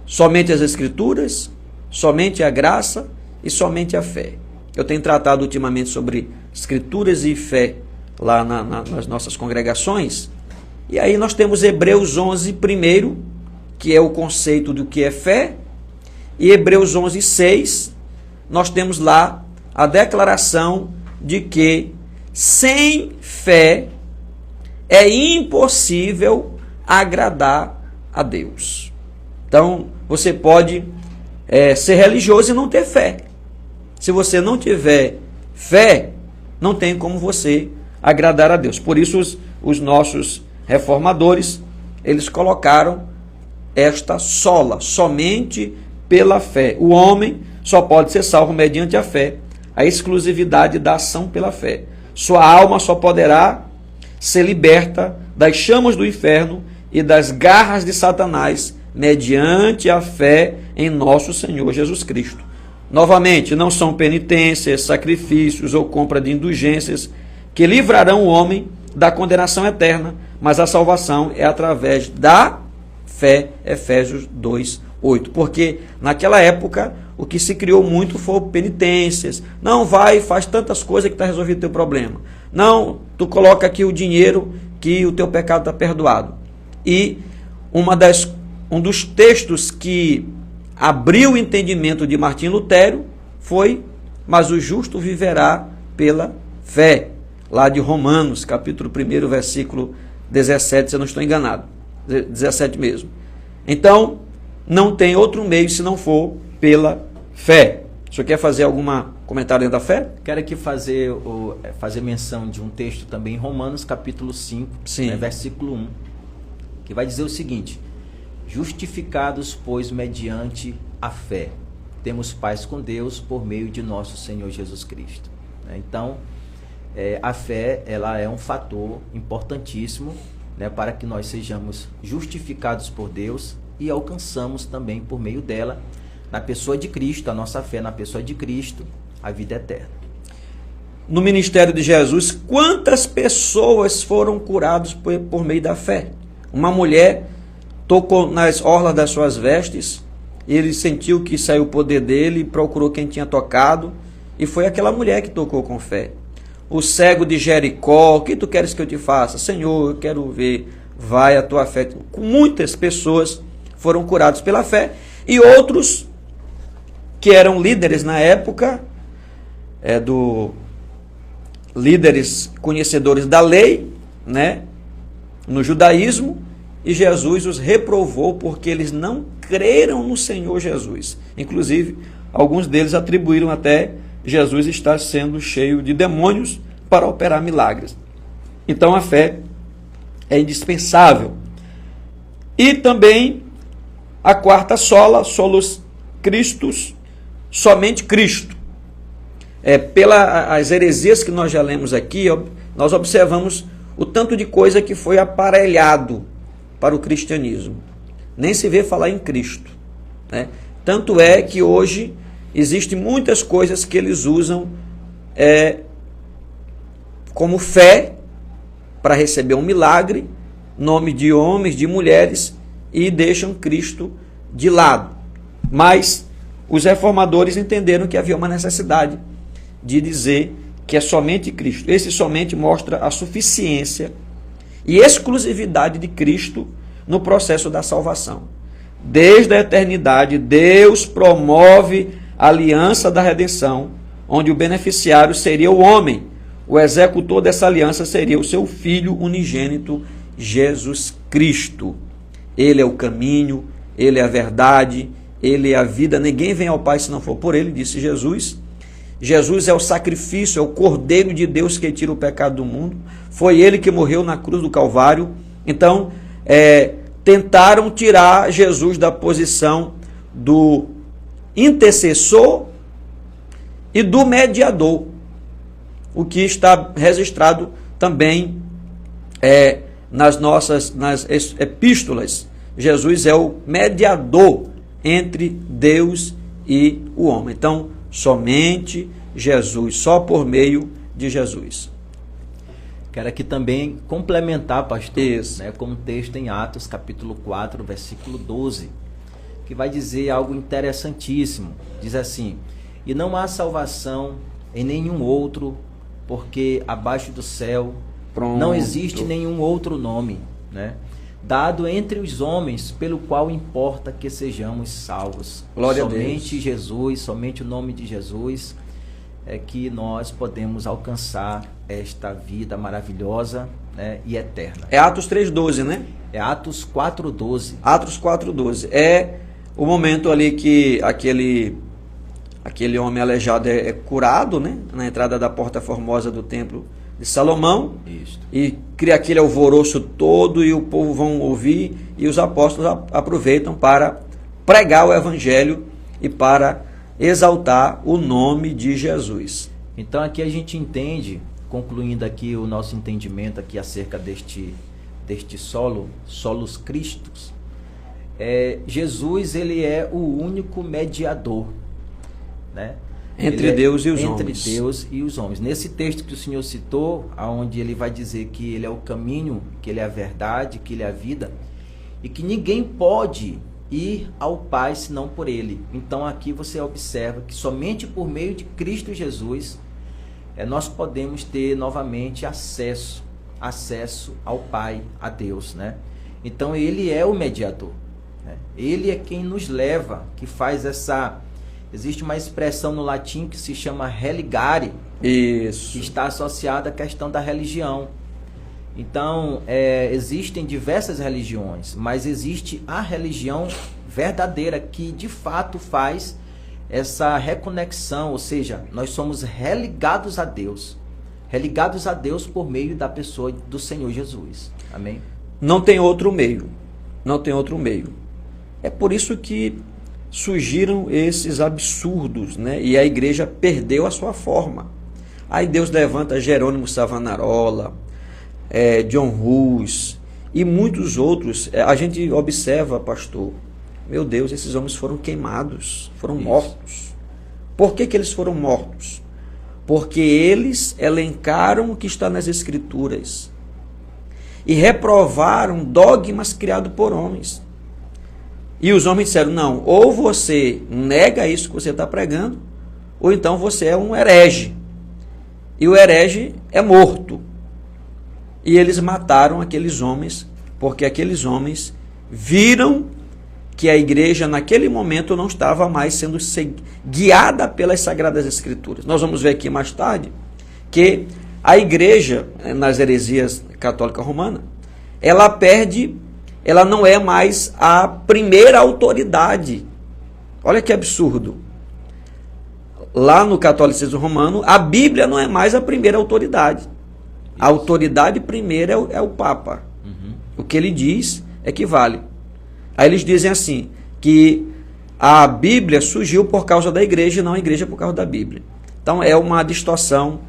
B: somente as Escrituras, somente a graça e somente a fé. Eu tenho tratado ultimamente sobre Escrituras e fé lá nas nossas congregações, e aí nós temos Hebreus 11 primeiro, que é o conceito do que é fé, e Hebreus 11, 6, nós temos lá a declaração de que sem fé é impossível agradar a Deus. Então, você pode ser religioso e não ter fé. Se você não tiver fé, não tem como você agradar a Deus. Por isso, os nossos reformadores, eles colocaram esta sola, somente pela fé. O homem só pode ser salvo mediante a fé, a exclusividade da ação pela fé. Sua alma só poderá ser liberta das chamas do inferno e das garras de Satanás mediante a fé em nosso Senhor Jesus Cristo. Novamente, não são penitências, sacrifícios ou compra de indulgências que livrarão o homem da condenação eterna, mas a salvação é através da fé, Efésios 2, 8. Porque naquela época o que se criou muito foi penitências. Não, vai, faz tantas coisas que está resolvido o teu problema. Não, tu coloca aqui o dinheiro que o teu pecado está perdoado. E um dos textos que abriu o entendimento de Martim Lutero foi: mas o justo viverá pela fé. Lá de Romanos, capítulo 1, versículo 17, se eu não estou enganado. 17 mesmo. Então, não tem outro meio se não for pela fé. O senhor quer fazer algum comentário dentro da fé?
A: Quero aqui fazer menção de um texto também em Romanos, capítulo 5, né, versículo 1, que vai dizer o seguinte: justificados, pois, mediante a fé, temos paz com Deus por meio de nosso Senhor Jesus Cristo. Então, a fé, ela é um fator importantíssimo, né, para que nós sejamos justificados por Deus e alcançamos também por meio dela, na pessoa de Cristo, a nossa fé na pessoa de Cristo, a vida eterna.
B: No ministério de Jesus, quantas pessoas foram curadas por meio da fé? Uma mulher tocou nas orlas das suas vestes, ele sentiu que saiu o poder dele, procurou quem tinha tocado, e foi aquela mulher que tocou com fé. O cego de Jericó: o que tu queres que eu te faça? Senhor, eu quero ver, vai a tua fé. Muitas pessoas foram curadas pela fé, e outros que eram líderes na época, líderes conhecedores da lei, né, no judaísmo, e Jesus os reprovou porque eles não creram no Senhor Jesus. Inclusive, alguns deles atribuíram até Jesus estar sendo cheio de demônios para operar milagres. Então a fé é indispensável. E também a quarta sola, solus Christus, somente Cristo. Pelas heresias que nós já lemos aqui, nós observamos o tanto de coisa que foi aparelhado para o cristianismo. Nem se vê falar em Cristo, né? Tanto é que hoje existem muitas coisas que eles usam como fé para receber um milagre, nome de homens, de mulheres, e deixam Cristo de lado. Mas os reformadores entenderam que havia uma necessidade de dizer que é somente Cristo. Esse somente mostra a suficiência e exclusividade de Cristo no processo da salvação. Desde a eternidade, Deus promove a aliança da redenção, onde o beneficiário seria o homem. O executor dessa aliança seria o seu Filho unigênito, Jesus Cristo. Ele é o caminho, Ele é a verdade, Ele é a vida. Ninguém vem ao Pai se não for por Ele, disse Jesus. Jesus é o sacrifício, é o Cordeiro de Deus que tira o pecado do mundo. Foi Ele que morreu na cruz do Calvário. Então, tentaram tirar Jesus da posição do intercessor e do mediador, o que está registrado também nas epístolas. Jesus é o mediador entre Deus e o homem. Então, somente Jesus, só por meio de Jesus.
A: Quero aqui também complementar, pastor,
B: Isso.
A: Com um texto em Atos, capítulo 4, versículo 12, que vai dizer algo interessantíssimo. Diz assim: e não há salvação em nenhum outro, porque abaixo do céu não existe nenhum outro nome, dado entre os homens, pelo qual importa que sejamos salvos.
B: Glória a Deus.
A: Somente Jesus, somente o nome de Jesus é que nós podemos alcançar esta vida maravilhosa, e eterna.
B: É Atos 3,12, né?
A: É Atos 4,12.
B: Atos 4,12. É o momento ali que aquele homem aleijado é curado, na entrada da porta formosa do templo de Salomão.
A: Isso.
B: E cria aquele alvoroço todo e o povo vão ouvir, e os apóstolos aproveitam para pregar o evangelho e para exaltar o nome de Jesus.
A: Então aqui a gente entende, concluindo aqui o nosso entendimento aqui acerca deste solos Christus, Jesus, ele é o único mediador,
B: Entre Deus e os homens.
A: Entre Deus e os homens. Nesse texto que o senhor citou, onde ele vai dizer que ele é o caminho, que ele é a verdade, que ele é a vida, e que ninguém pode ir ao Pai senão por ele. Então aqui você observa que somente por meio de Cristo Jesus nós podemos ter novamente acesso ao Pai, a Deus, Então ele é o mediador, Ele é quem nos leva, que faz essa... Existe uma expressão no latim que se chama religare,
B: Isso.
A: que está associada à questão da religião. Então, existem diversas religiões, mas existe a religião verdadeira que de fato faz essa reconexão, ou seja, nós somos religados a Deus por meio da pessoa do Senhor Jesus. Amém?
B: Não tem outro meio. Não tem outro meio. É por isso que surgiram esses absurdos, e a igreja perdeu a sua forma. Aí Deus levanta Jerônimo Savonarola, John Hus e muitos outros. A gente observa, pastor, meu Deus, esses homens foram queimados, foram mortos. Por que eles foram mortos? Porque eles elencaram o que está nas Escrituras e reprovaram dogmas criados por homens. E os homens disseram, não, ou você nega isso que você está pregando, ou então você é um herege. E o herege é morto. E eles mataram aqueles homens, porque aqueles homens viram que a igreja naquele momento não estava mais sendo guiada pelas Sagradas Escrituras. Nós vamos ver aqui mais tarde que a igreja, nas heresias católica romana, ela não é mais a primeira autoridade. Olha que absurdo. Lá no catolicismo romano, a Bíblia não é mais a primeira autoridade. A autoridade primeira é o Papa. O que ele diz é que vale. Aí eles dizem assim, que a Bíblia surgiu por causa da igreja e não a igreja por causa da Bíblia. Então é uma distorção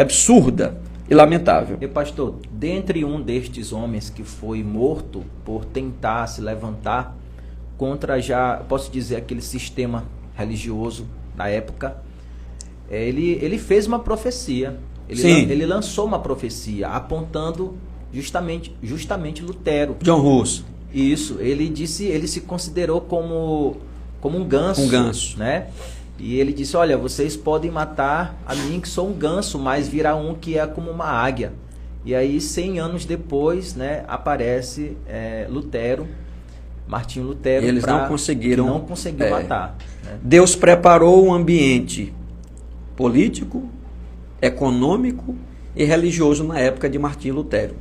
B: absurda e lamentável.
A: E pastor, dentre um destes homens que foi morto por tentar se levantar contra, já posso dizer, aquele sistema religioso da época, ele fez uma profecia. Ele lançou uma profecia apontando justamente Lutero.
B: John Hus.
A: Isso, ele se considerou como um ganso.
B: Um ganso.
A: E ele disse, olha, vocês podem matar a mim que sou um ganso, mas virá um que é como uma águia. E aí, 100 anos depois, aparece Martinho Lutero.
B: E eles não conseguiram
A: matar.
B: Deus preparou um ambiente político, econômico e religioso na época de Martinho Lutero.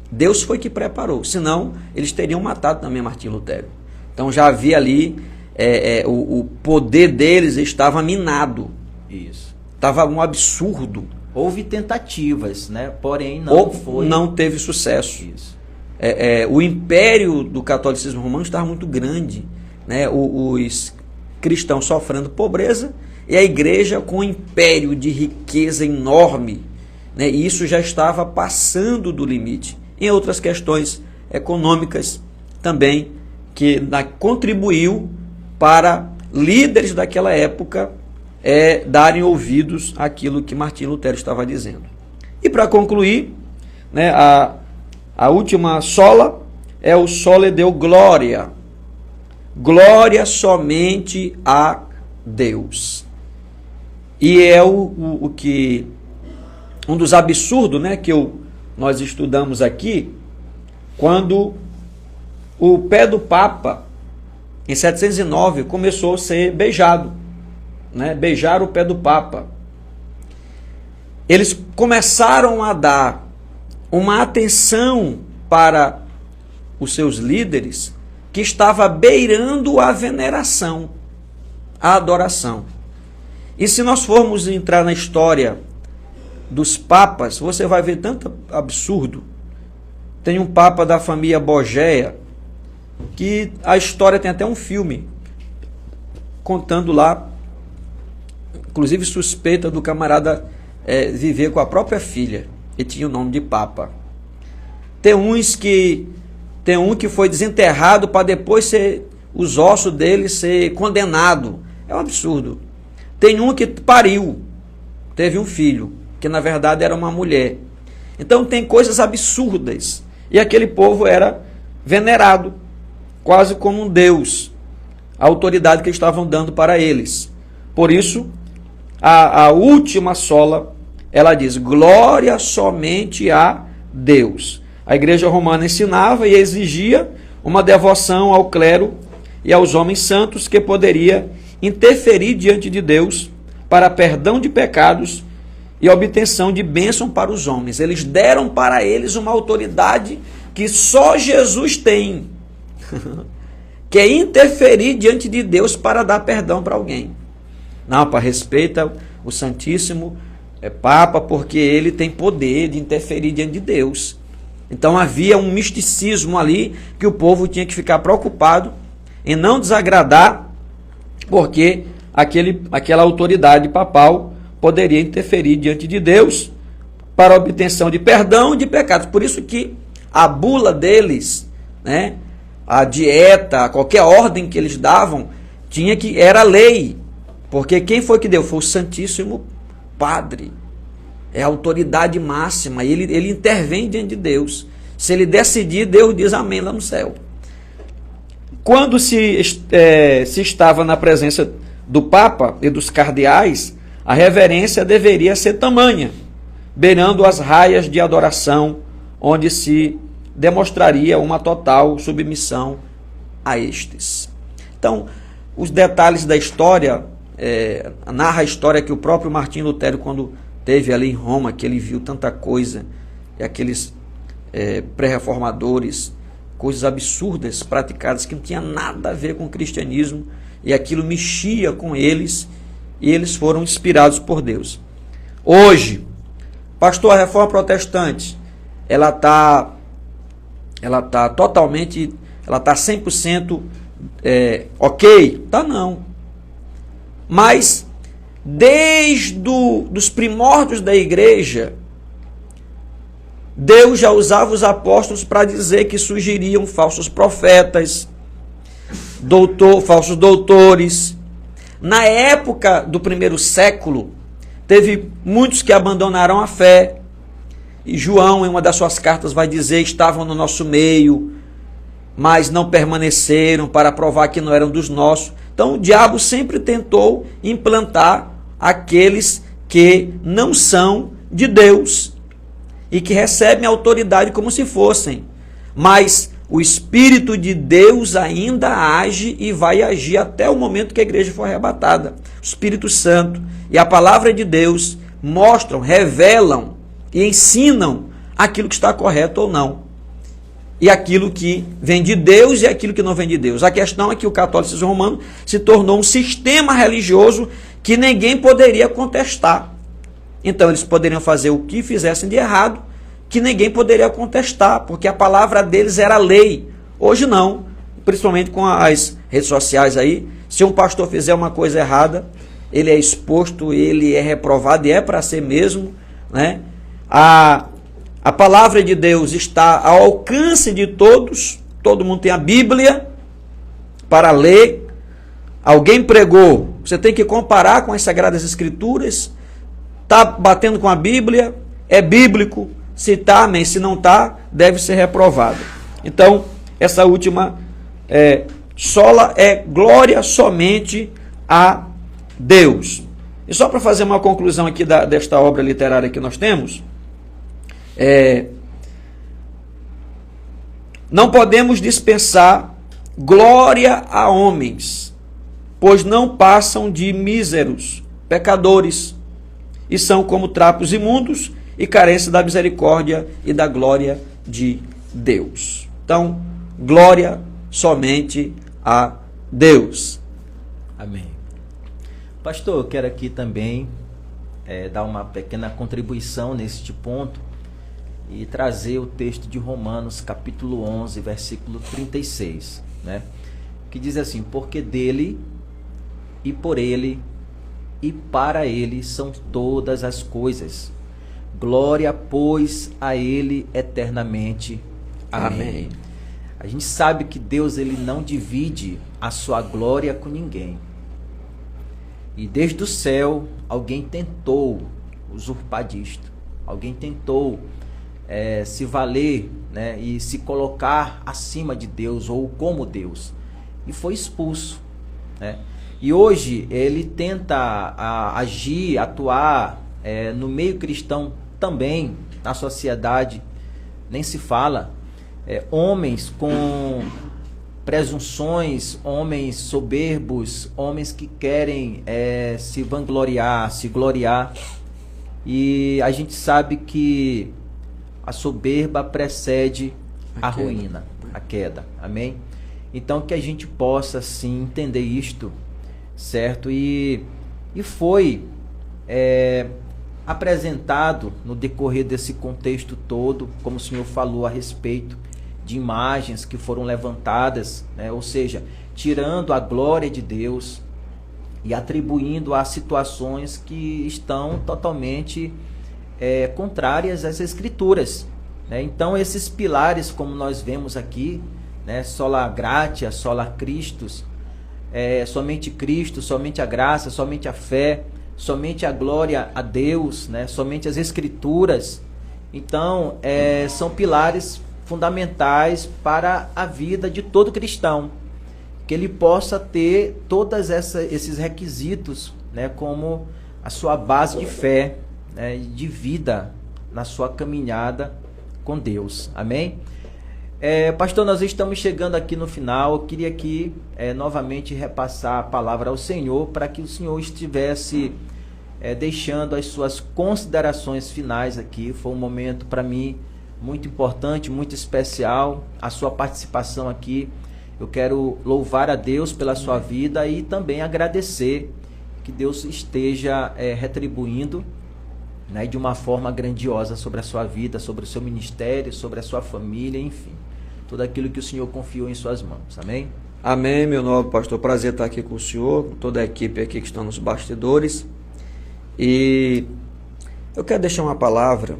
B: Deus foi que preparou, senão eles teriam matado também Martinho Lutero. Então já havia ali, o poder deles estava minado.
A: Isso.
B: Estava um absurdo.
A: Houve tentativas, porém
B: não teve sucesso.
A: Isso.
B: O império do catolicismo romano estava muito grande. cristãos sofrendo pobreza e a igreja com um império de riqueza enorme, né? E isso já estava passando do limite. Em outras questões econômicas também, que contribuiu para líderes daquela época darem ouvidos àquilo que Martinho Lutero estava dizendo. E para concluir, né, a última sola é o Sole Deo Gloria. Glória somente a Deus. E é um dos absurdos, né, que nós estudamos aqui, quando o pé do Papa, em 709, começou a ser beijado, né, beijar o pé do Papa. Eles começaram a dar uma atenção para os seus líderes que estava beirando a veneração, a adoração. E se nós formos entrar na história dos papas, você vai ver tanto absurdo. Tem um papa da família Borgia, que a história tem até um filme contando lá, inclusive suspeita do camarada viver com a própria filha, e tinha o nome de papa. Tem um que foi desenterrado para depois os ossos dele ser condenado. É um absurdo. Tem um que pariu, teve um filho, que na verdade era uma mulher. Então tem coisas absurdas. E aquele povo era venerado, quase como um deus, a autoridade que estavam dando para eles. Por isso, a última sola, ela diz, glória somente a Deus. A igreja romana ensinava e exigia uma devoção ao clero e aos homens santos que poderia interferir diante de Deus para perdão de pecados e obtenção de bênção para os homens. Eles deram para eles uma autoridade que só Jesus tem, que é interferir diante de Deus para dar perdão para alguém. Não, para respeita o Santíssimo Papa, porque ele tem poder de interferir diante de Deus. Então havia um misticismo ali que o povo tinha que ficar preocupado em não desagradar, porque aquela autoridade papal poderia interferir diante de Deus para a obtenção de perdão de pecados. Por isso que a bula deles, né, a dieta, qualquer ordem que eles davam, era lei. Porque quem foi que deu? Foi o Santíssimo Padre. É a autoridade máxima. Ele intervém diante de Deus. Se ele decidir, Deus diz amém lá no céu. Quando se estava na presença do Papa e dos cardeais, a reverência deveria ser tamanha, beirando as raias de adoração, onde se demonstraria uma total submissão a estes. Então, os detalhes da história, narra a história que o próprio Martinho Lutero, quando esteve ali em Roma, que ele viu tanta coisa, e aqueles pré-reformadores, coisas absurdas praticadas que não tinha nada a ver com o cristianismo, e aquilo mexia com eles, e eles foram inspirados por Deus. Hoje, pastor, a reforma protestante, ela está totalmente, ela está 100% ok? Tá não. Mas, desde os primórdios da igreja, Deus já usava os apóstolos para dizer que surgiriam falsos profetas, falsos doutores. Na época do primeiro século, teve muitos que abandonaram a fé. E João, em uma das suas cartas, vai dizer: estavam no nosso meio, mas não permaneceram, para provar que não eram dos nossos. Então o diabo sempre tentou implantar aqueles que não são de Deus e que recebem autoridade como se fossem. Mas o Espírito de Deus ainda age e vai agir até o momento que a igreja for arrebatada. O Espírito Santo e a palavra de Deus mostram, revelam e ensinam aquilo que está correto ou não. E aquilo que vem de Deus e aquilo que não vem de Deus. A questão é que o catolicismo romano se tornou um sistema religioso que ninguém poderia contestar. Então eles poderiam fazer o que fizessem de errado, que ninguém poderia contestar, porque a palavra deles era lei. Hoje não, principalmente com as redes sociais aí, Se um pastor fizer uma coisa errada, ele é exposto, ele é reprovado, e é para ser mesmo, né? A palavra de Deus está ao alcance de todos, todo mundo tem a Bíblia para ler. Alguém pregou, você tem que comparar com as Sagradas Escrituras, está batendo com a Bíblia, é bíblico, se está, amém, se não está, deve ser reprovado. Então, essa última sola é glória somente a Deus. E só para fazer uma conclusão aqui desta obra literária que nós temos, não podemos dispensar glória a homens, pois não passam de míseros, pecadores, e são como trapos imundos e carecem da misericórdia e da glória de Deus. Então, glória somente a Deus.
A: Amém. Pastor, eu quero aqui também dar uma pequena contribuição neste ponto e trazer o texto de Romanos, capítulo 11, versículo 36, né? Que diz assim: porque dele, e por ele, e para ele são todas as coisas. Glória, pois, a ele eternamente. Amém. A gente sabe que Deus, ele não divide a sua glória com ninguém. E desde o céu, alguém tentou usurpar disto. Alguém tentou se valer, né, e se colocar acima de Deus ou como Deus. E foi expulso, né? E hoje ele tenta agir, atuar no meio cristão também, na sociedade. Nem se fala. Homens com presunções, homens soberbos, homens que querem se vangloriar, se gloriar. E a gente sabe que a soberba precede a ruína, a queda. Amém? Então que a gente possa sim entender isto, certo? E foi apresentado no decorrer desse contexto todo, como o senhor falou a respeito de imagens que foram levantadas, né? Ou seja, tirando a glória de Deus e atribuindo a situações que estão totalmente contrárias às Escrituras, né? Então esses pilares, como nós vemos aqui, né? Sola gratia, sola Christus, somente Cristo, somente a graça, somente a fé, somente a glória a Deus, né? Somente as Escrituras. Então são pilares fundamentais para a vida de todo cristão, que ele possa ter todos esses requisitos, né, como a sua base de fé, né, de vida na sua caminhada com Deus. Amém? Pastor, nós estamos chegando aqui no final. Eu queria aqui novamente repassar a palavra ao Senhor, para que o Senhor estivesse deixando as suas considerações finais aqui. Foi um momento para mim muito importante, muito especial, a sua participação aqui. Eu quero louvar a Deus pela sua vida e também agradecer que Deus esteja retribuindo, né, de uma forma grandiosa sobre a sua vida, sobre o seu ministério, sobre a sua família, enfim, tudo aquilo que o Senhor confiou em suas mãos. Amém?
B: Amém, meu nobre pastor. Prazer estar aqui com o senhor, com toda a equipe aqui que está nos bastidores. E eu quero deixar uma palavra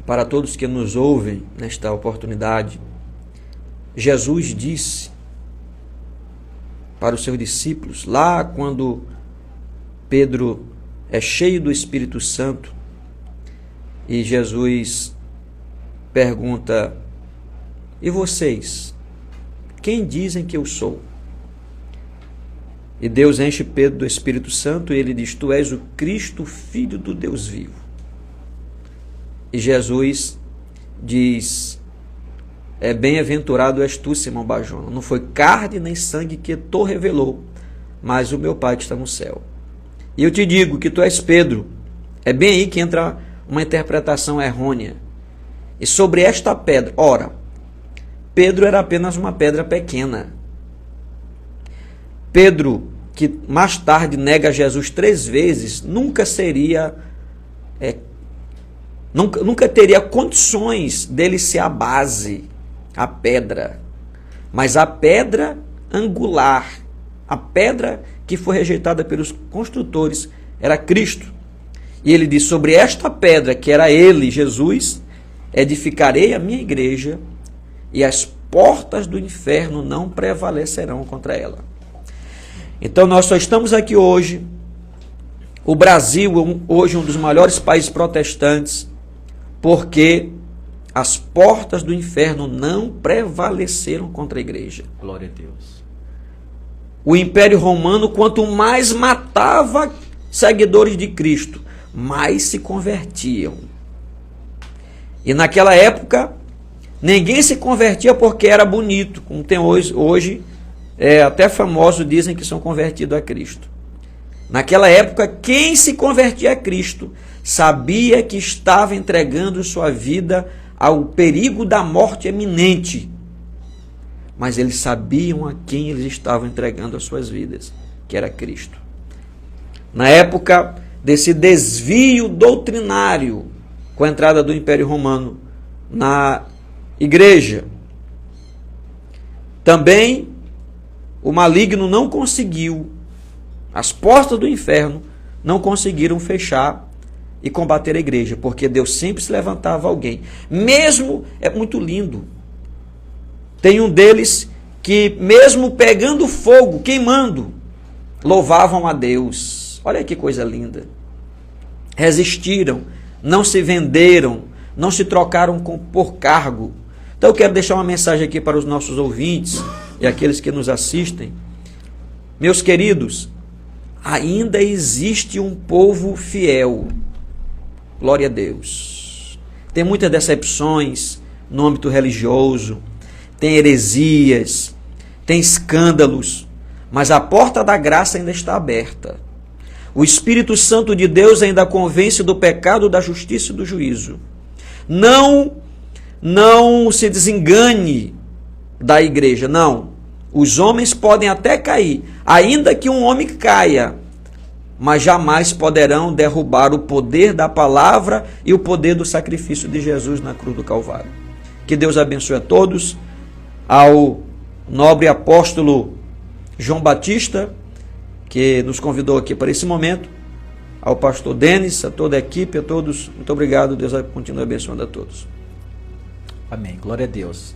B: para todos que nos ouvem nesta oportunidade. Jesus disse para os seus discípulos, lá quando Pedro é cheio do Espírito Santo, e Jesus pergunta: e vocês, quem dizem que eu sou? E Deus enche Pedro do Espírito Santo e ele diz: tu és o Cristo, Filho do Deus vivo. E Jesus diz: bem-aventurado és tu, Simão Barjona, não foi carne nem sangue que tu revelou, mas o meu Pai que está no céu. E eu te digo que tu és Pedro. É bem aí que entra uma interpretação errônea. E sobre esta pedra, ora, Pedro era apenas uma pedra pequena. Pedro, que mais tarde nega Jesus 3 vezes, nunca teria condições dele ser a base, a pedra. Mas a pedra angular A pedra que foi rejeitada pelos construtores era Cristo. E ele diz: sobre esta pedra, que era ele, Jesus, edificarei a minha igreja, e as portas do inferno não prevalecerão contra ela. Então nós só estamos aqui hoje, o Brasil hoje um dos maiores países protestantes, porque as portas do inferno não prevaleceram contra a igreja.
A: Glória a Deus.
B: O Império Romano, quanto mais matava seguidores de Cristo, mais se convertiam. E naquela época, ninguém se convertia porque era bonito, como tem hoje até famosos dizem que são convertidos a Cristo. Naquela época, quem se convertia a Cristo sabia que estava entregando sua vida ao perigo da morte iminente. Mas eles sabiam a quem eles estavam entregando as suas vidas, que era Cristo. Na época desse desvio doutrinário, com a entrada do Império Romano na igreja, também o maligno não conseguiu, as portas do inferno não conseguiram fechar e combater a igreja, porque Deus sempre se levantava alguém. Mesmo, é muito lindo, tem um deles que mesmo pegando fogo, queimando, louvavam a Deus. Olha que coisa linda. Resistiram, não se venderam, não se trocaram por cargo. Então eu quero deixar uma mensagem aqui para os nossos ouvintes e aqueles que nos assistem. Meus queridos, ainda existe um povo fiel. Glória a Deus. Tem muitas decepções no âmbito religioso, tem heresias, tem escândalos, mas a porta da graça ainda está aberta. O Espírito Santo de Deus ainda convence do pecado, da justiça e do juízo. Não se desengane da igreja, não. Os homens podem até cair, ainda que um homem caia, mas jamais poderão derrubar o poder da palavra e o poder do sacrifício de Jesus na cruz do Calvário. Que Deus abençoe a todos. Ao nobre apóstolo João Batista, que nos convidou aqui para esse momento, ao pastor Denis, a toda a equipe, a todos, muito obrigado. Deus continue abençoando a todos.
A: Amém. Glória a Deus.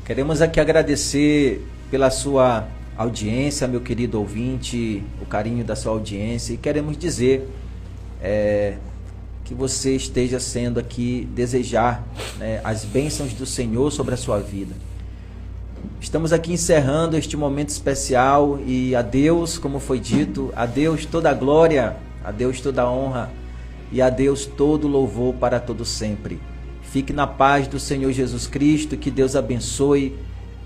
A: Queremos aqui agradecer pela sua audiência, meu querido ouvinte, o carinho da sua audiência, e queremos dizer que você esteja sendo aqui, desejar as bênçãos do Senhor sobre a sua vida. Estamos aqui encerrando este momento especial e a Deus, como foi dito, a Deus toda a glória, a Deus toda a honra e a Deus todo o louvor para todo sempre. Fique na paz do Senhor Jesus Cristo, que Deus abençoe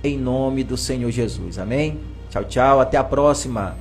A: em nome do Senhor Jesus. Amém? Tchau, tchau, até a próxima.